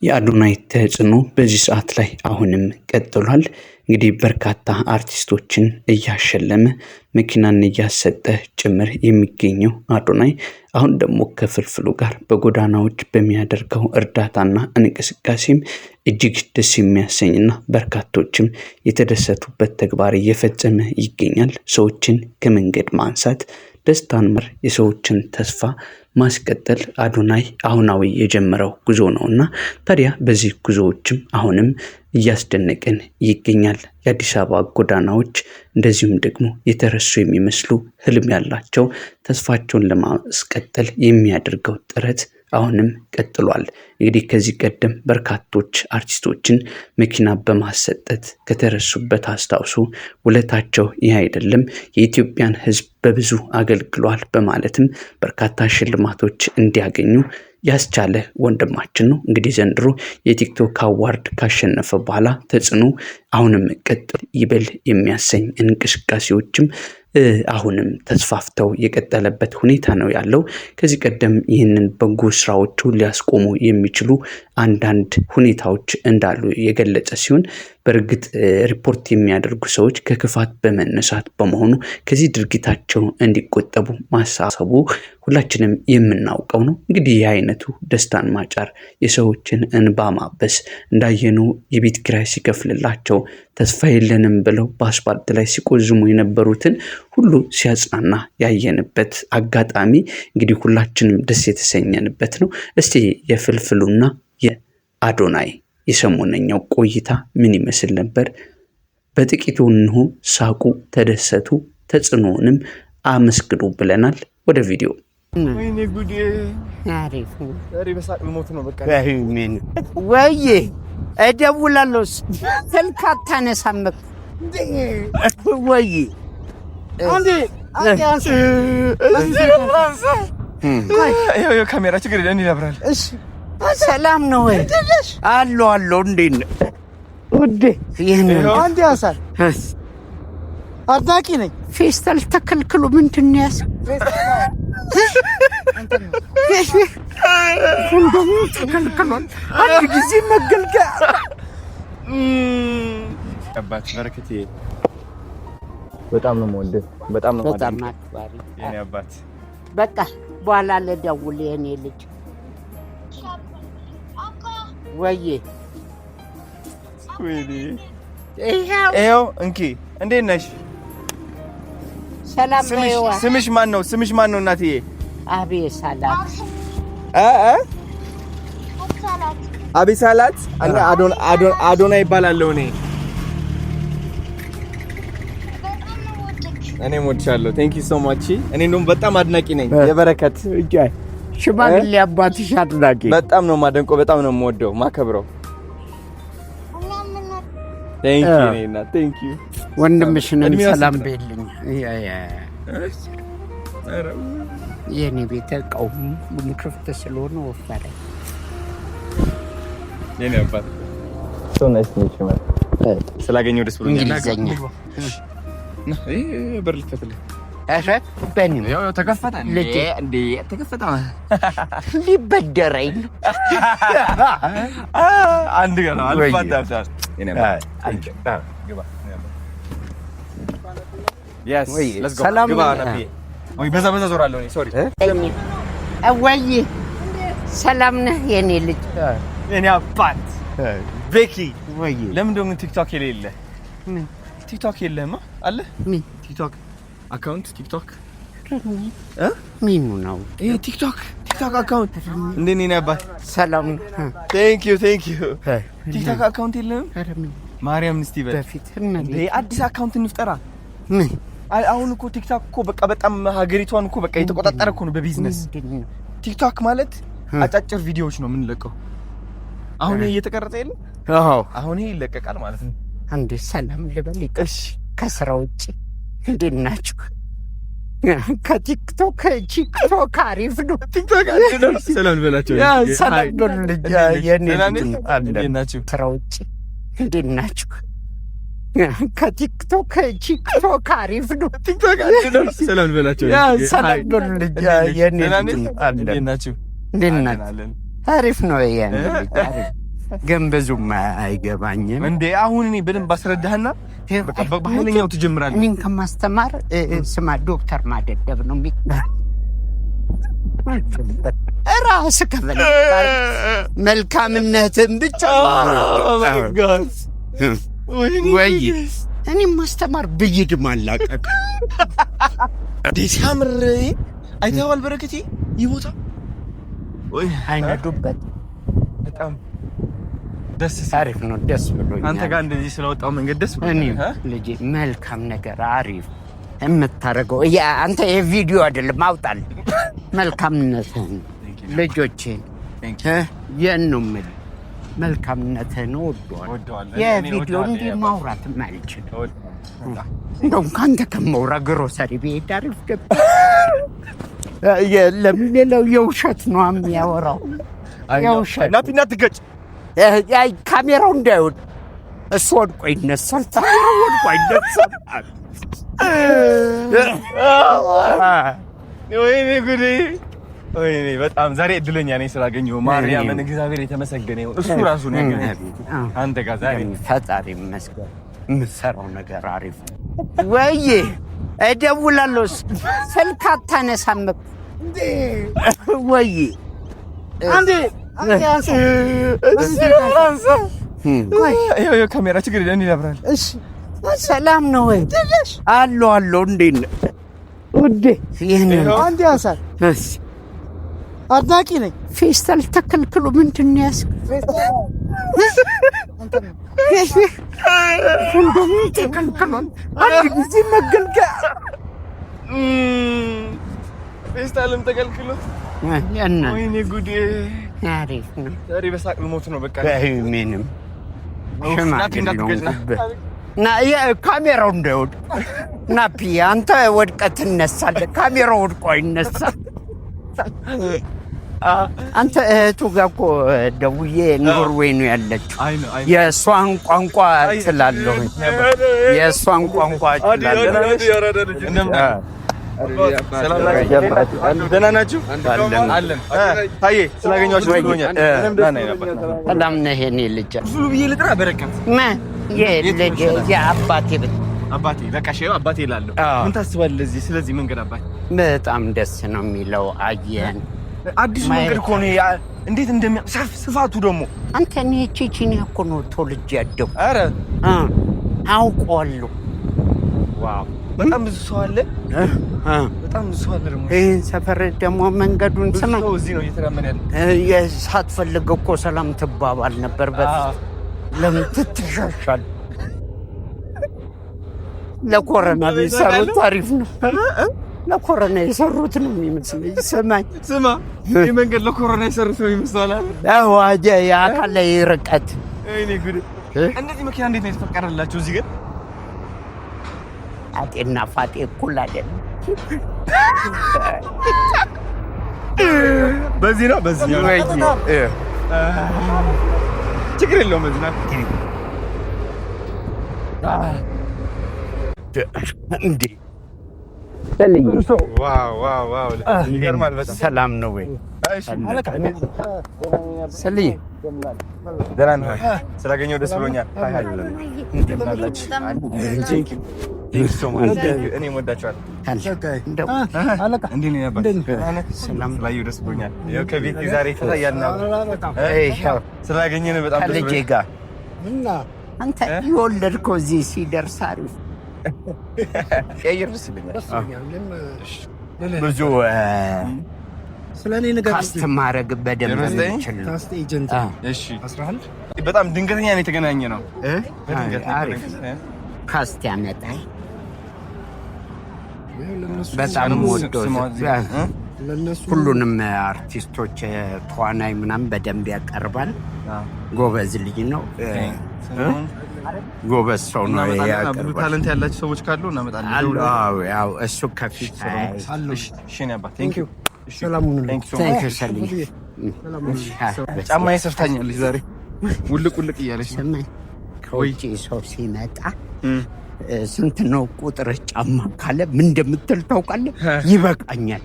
የአዶናይ ተጽዕኖ በዚህ ሰዓት ላይ አሁንም ቀጥሏል። እንግዲህ በርካታ አርቲስቶችን እያሸለመ መኪናን እያሰጠ ጭምር የሚገኘው አዶናይ አሁን ደግሞ ከፍልፍሉ ጋር በጎዳናዎች በሚያደርገው እርዳታና እንቅስቃሴም እጅግ ደስ የሚያሰኝና በርካቶችም የተደሰቱበት ተግባር እየፈጸመ ይገኛል። ሰዎችን ከመንገድ ማንሳት ደስታን መር የሰዎችን ተስፋ ማስቀጠል አዶናይ አሁናዊ የጀመረው ጉዞ ነውና ታዲያ በዚህ ጉዞዎችም አሁንም እያስደነቀን ይገኛል። የአዲስ አበባ ጎዳናዎች እንደዚሁም ደግሞ የተረሱ የሚመስሉ ህልም ያላቸው ተስፋቸውን ለማስቀጠል የሚያደርገው ጥረት አሁንም ቀጥሏል። እንግዲህ ከዚህ ቀደም በርካቶች አርቲስቶችን መኪና በማሰጠት ከተረሱበት አስታውሱ ውለታቸው ይህ አይደለም የኢትዮጵያን ህዝብ በብዙ አገልግሏል በማለትም በርካታ ሽልማቶች እንዲያገኙ ያስቻለ ወንድማችን ነው። እንግዲህ ዘንድሮ የቲክቶክ አዋርድ ካሸነፈ በኋላ ተጽዕኖ አሁንም ቀጥል ይበል የሚያሰኝ እንቅስቃሴዎችም አሁንም ተስፋፍተው የቀጠለበት ሁኔታ ነው ያለው። ከዚህ ቀደም ይህንን በጎ ስራዎቹ ሊያስቆሙ የሚችሉ አንዳንድ ሁኔታዎች እንዳሉ የገለጸ ሲሆን በርግጥ ሪፖርት የሚያደርጉ ሰዎች ከክፋት በመነሳት በመሆኑ ከዚህ ድርጊታቸው እንዲቆጠቡ ማሳሰቡ ሁላችንም የምናውቀው ነው። እንግዲህ የአይነቱ ደስታን ማጫር የሰዎችን እንባ ማበስ እንዳየነው የቤት ኪራይ ሲከፍልላቸው ተስፋ የለንም ብለው በአስፋልት ላይ ሲቆዝሙ የነበሩትን ሁሉ ሲያጽናና ያየንበት አጋጣሚ እንግዲህ ሁላችንም ደስ የተሰኘንበት ነው። እስቲ የፍልፍሉና የአዶናይ የሰሞነኛው ቆይታ ምን ይመስል ነበር? በጥቂቱ እንሆ ሳቁ፣ ተደሰቱ፣ ተጽዕኖንም አመስግኑ ብለናል። ወደ ቪዲዮ ወይኔ ጉዴ አሪፍ ዛሬ በሳቅ ልሞት ነው። በቃ ወይ እደውላለሁ ስልክ አታነሳም ወይ አንዴ ይሄ ካሜራ ችግር የለም ይላብራል። እሺ ሰላም ነው ወይ? አሎ እንዴት ነህ ውዴ? አንዴ አሳል አድናቂ ነኝ። ፌስታል ተከልክሎ ምንድን ነው ያስ ተከልክሏል። አንድ ጊዜ መገልገያ አባት በረከቴ በጣም ነው የምወደው። በጣም ነው ማክባሪ የኔ አባት። በቃ በኋላ ልደውል የኔ ልጅ ወይ ይሄው እንኪ እንዴት ነሽ? ሰላም ነው። ስምሽ ማን ነው እናትዬ? አቤሳላት አቤሳላት እና አዶና ይባላል። እኔ ሞድሻለሁ። ቴንክ ዩ ሶ ማች። እኔ እንደውም በጣም አድናቂ ነኝ። የበረከት ሽማግሌ አባትሽ አድናቂ በጣም ነው ማደንቆ፣ በጣም ነው የምወደው ማከብረው። ቴንክ ዩ ነና ቴንክ ዩ ወንድምሽንም ሰላም በልኝ። የኔ ቤት ቀውም ምክፍት ስለሆነ ወፈረ የኔ አባት ሶ ናይስ ቱ ሚት ዩ ማን ስላገኘው ደስ ብሎኛል። እንግሊዘኛ በርልከተለ አሸት በእኔ ያው ተከፈተ እንዴ ተከፈተ ሊበደረኝ አንድ ገና አልፋታ የኔ አባት ግባ Yes, let's go. ሰላም ግባ ነብዬ። ወይ በዛ ዞራለሁ እኔ ሶሪ። ወይ ሰላም ነህ የኔ ልጅ? የኔ አባት ቤኪ ወይ ለምን ደግሞ ቲክቶክ የሌለ? ቲክቶክ የለህማ? አለ ምን ቲክቶክ አካውንት ቲክቶክ ምን ነው ይሄ ቲክቶክ አካውንት እንዴት ነህ የኔ አባት? ሰላም ቴንክ ዩ ቲክቶክ አካውንት የለህም? ማርያም እስቲ በል በፊት እንዴ አዲስ አካውንት እንፍጠራ። ምን አሁን እኮ ቲክቶክ እኮ በቃ በጣም ሀገሪቷን እኮ በቃ የተቆጣጠረ እኮ ነው በቢዝነስ። ቲክቶክ ማለት አጫጭር ቪዲዮዎች ነው የምንለቀው። አሁን እየተቀረጸ የለም? አዎ አሁን ይለቀቃል ማለት ነው። አንዴ ሰላም ልበል። እሺ ከስራ ውጪ እንዴት ናችሁ? ከቲክቶክ አሪፍ ነው። ቲክቶክ ነው። ሰላም ልበላችሁ። ያ ሰላም ልጅ የኔ እንዴት ናችሁ? ስራ ውጪ እንዴት ናችሁ? ከቲክቶክ አሪፍ ነው። ቲክቶክ ነው። ሰላም ልበላችሁ። ያ ሰላም ልጅ የኔ እንዴት ናችሁ? እንዴት ናችሁ? አሪፍ ነው። የኔ ልጅ አሪፍ ግን ብዙም አይገባኝም እንዴ አሁን እኔ በደንብ አስረዳህና በቃ በኃይለኛው ትጀምራለህ እኔን ከማስተማር ስማ ዶክተር ማደደብ ነው ራስህ ከበለ መልካምነትን ብቻ ወይ እኔም ማስተማር ብይድ ማላቀቅ ሲያምር አይተኸዋል በረከቴ ይቦታ ወይ አይነዱበት በጣም ደስ አሪፍ ነው ደስ ብሎኛል አንተ ጋር እንደዚህ ስለወጣው መንገድ ደስ ብሎኛል ልጄ መልካም ነገር አሪፍ የምታረገው ያ አንተ የቪዲዮ አይደለም አውጣል መልካምነትህን ልጆቼን የነውም መልካምነትህን ወደዋል የቪዲዮ እንዲህ ማውራት ማልችል እንደውም ካንተ ከመውራ ግሮሰሪ ቤት አሪፍ ገብ የለም ሌላው የውሸት ነው የሚያወራው የውሸት ናፒና ትገጭ አይ ካሜራው እንዳይወድ እሱ ወድቆ ይነሳል ካሜራው ወድቆ ይነሳል ወይኔ ጉዴ ወይኔ በጣም ዛሬ እድለኛ ነኝ ስላገኘው ማርያምን እግዚአብሔር የተመሰገነ ይሁን እሱ ራሱ ነው ያገኘው አንተ ጋር ዛሬ ፈጣሪ ይመስገን የምትሰራው ነገር አሪፍ ወይ እደውላለሁ ስልክ አታነሳም ወይ አንዴ ይሄ ካሜራ ችግር የለም ይላብራል እሺ ሰላም ነው ወይ አሎ እንዴት ነህ ውዴ ይሄን አንዴ ያሳል እሺ አድናቂ ነኝ ፌስታል ተከልክሎ ምንድን ነው ያስከው እንደምን ተከልክሎ አንድ ጊዜ መገልገያ ፌስታልም ተከልክሎ ወይኔ ጉዴ አሪፍ ነው ዛሬ በሳቅ ልሞት ነው በቃ ምንም ና ካሜራው እንዳይወድ ናፒ አንተ ወድቀህ ትነሳለህ ካሜራው ወድቆ ይነሳል አንተ እህቱ ጋር እኮ ደውዬ ኖርዌይ ነው ያለችው የእሷን ቋንቋ እችላለሁ የእሷን ቋንቋ እችላለሁ ደህና ናችሁ አለን ታዬ ስላገኛችሁ ብሎኛል ሰላም ነህ የኔ ልጅ ብዙ ብዬ ልጥራ በረከት የልጅ የአባቴ ቤት አባቴ በቃ ሼው አባቴ እላለሁ ምን ታስባለህ እዚህ ስለዚህ መንገድ አባቴ በጣም ደስ ነው የሚለው አየን አዲስ መንገድ እኮ ነው እንዴት እንደሚያሳፍ ስፋቱ ደግሞ አንተ ነህ ቺቺኒያ እኮ ነው ተወልጄ ያደኩ አረ አውቀዋለሁ ዋው በጣም ብዙ ሰው አለ በጣም ብዙ ሰው አለ ደግሞ ይሄን ሰፈር ደግሞ መንገዱን ስማ እዚህ ነው እየተራመደ ሳትፈልግ እኮ ሰላም ትባባል ነበር በፊት ለምን ትተሻሻል ለኮረና ቢሰሩት ታሪፍ ነው ለኮረና የሰሩት ነው የሚመስለኝ ስማ ይሄ መንገድ ለኮረና የሰሩት ነው ይመስላል አዋጀ ያካለ ይርቀት እኔ ጉድ እንደዚህ መኪና እንዴት ነው የተፈቀረላችሁ እዚህ ግን አጤና ፋጤ እኩል አይደል በዚህ ነው ችግር የለውም በዚህ ነው እንዴ ዋው ይገርማል በጣም ሰላም ነው ወይ ሰልይ ደህና ነህ ስላገኘሁ ደስ ብሎኛል እኔም ወዳቸዋለሁ አለቃ እንዴት ነህ ነበር ሰላም ስላየሁ ደስ ብሎኛል ያው ከቤት ዛሬ ተታያልና ስላገኘን በጣም ደስ ብሎኛል ጋር እና አንተ የወለድከው እዚህ ሲደርስ አሪፍ ያየርስልኛል ብዙ ስለኔ ነገር ካስተማረግ በደንብ ይችላል ካስት ኤጀንት እሺ 11 በጣም ድንገተኛ ነው የተገናኘ ነው አሪፍ ካስት ያመጣል በጣም ወዶ ሁሉንም አርቲስቶች ተዋናይ ምናምን በደንብ ያቀርባል ጎበዝ ልጅ ነው ጎበዝ ሰው ነው ያቀርባል ታለንት ያላችሁ ሰዎች ካሉ እናመጣለን አዎ ያው እሱ ከፊት እሺ ነባ ቴንክ ዩ ሰላሙን ቴንክ ዩ ሰላም ጫማዬ ሰፍታኛለች ዛሬ ውልቅ እያለች ከውጪ ሰው ሲመጣ ስንት ነው ቁጥር ጫማ ካለ ምን እንደምትል ታውቃለህ ይበቃኛል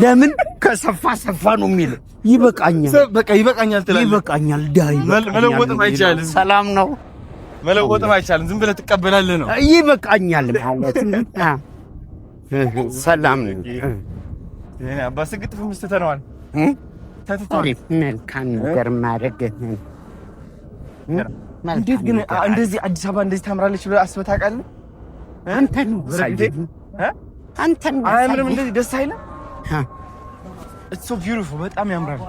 ለምን ከሰፋ ሰፋ ነው የሚለው። ይበቃኛል፣ በቃ ይበቃኛል ትላለህ። ይበቃኛል። ዳይ መለወጥም አይቻልም። ሰላም ነው። መለወጥም አይቻልም። ዝም ብለህ ትቀበላለህ ነው። ይበቃኛል ማለት ሰላም ነው። በስግጥፍ ምስተተነዋል መልካም ነገር ማድረግ እንዴት ግን እንደዚህ አዲስ አበባ እንደዚህ ታምራለች ብለህ አስበህ ታውቃለህ? አንተ ነው አንተ ነው። አያምርም? እንደዚህ ደስ አይልም? It's so beautiful። በጣም ያምራል።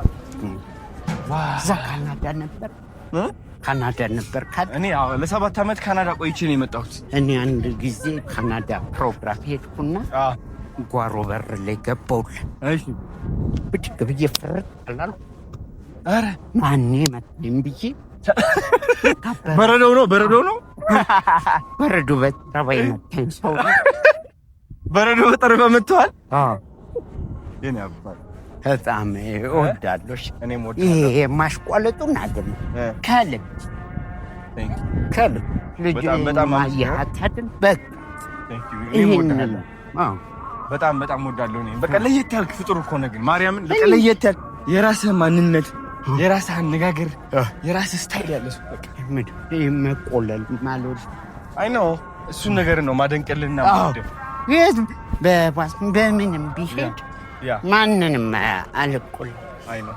እዛ ካናዳ ነበር እኔ ለ7 ዓመት ካናዳ ቆይቼ ነው የመጣሁት። እኔ አንድ ጊዜ ካናዳ ፕሮግራም ሄድኩና ጓሮ በር ላይ ገባሁልህ። እሺ ብድግ ብዬ ፍርጥ አላልኩ። ኧረ ማኔ መጣኝ ብዬ በረዶ ነው በረዶ በጠረባይ መታኝ። ሰው በረዶ በጠረባ መጥቷል። የኔ አባት በጣም እወዳለሁ። እኔም እወዳለሁ። ይሄ ማሽቋለጡን አይደለም ከልብ ልጅ በጣም ማያታደን በቃ በጣም እወዳለሁ። እኔ በቃ ለየት ያልክ ፍጡር እኮ ነው። ግን ማርያምን በቃ ለየት ያልክ የራስህ ማንነት፣ የራስህ አነጋገር፣ የራስህ ስታይል ያለ ሰው በቃ መቆለል ማለት አይ ነው። እሱን ነገር ነው ማደንቀልና በምንም ቢሄድ ማንንም አልቆል አይ ነው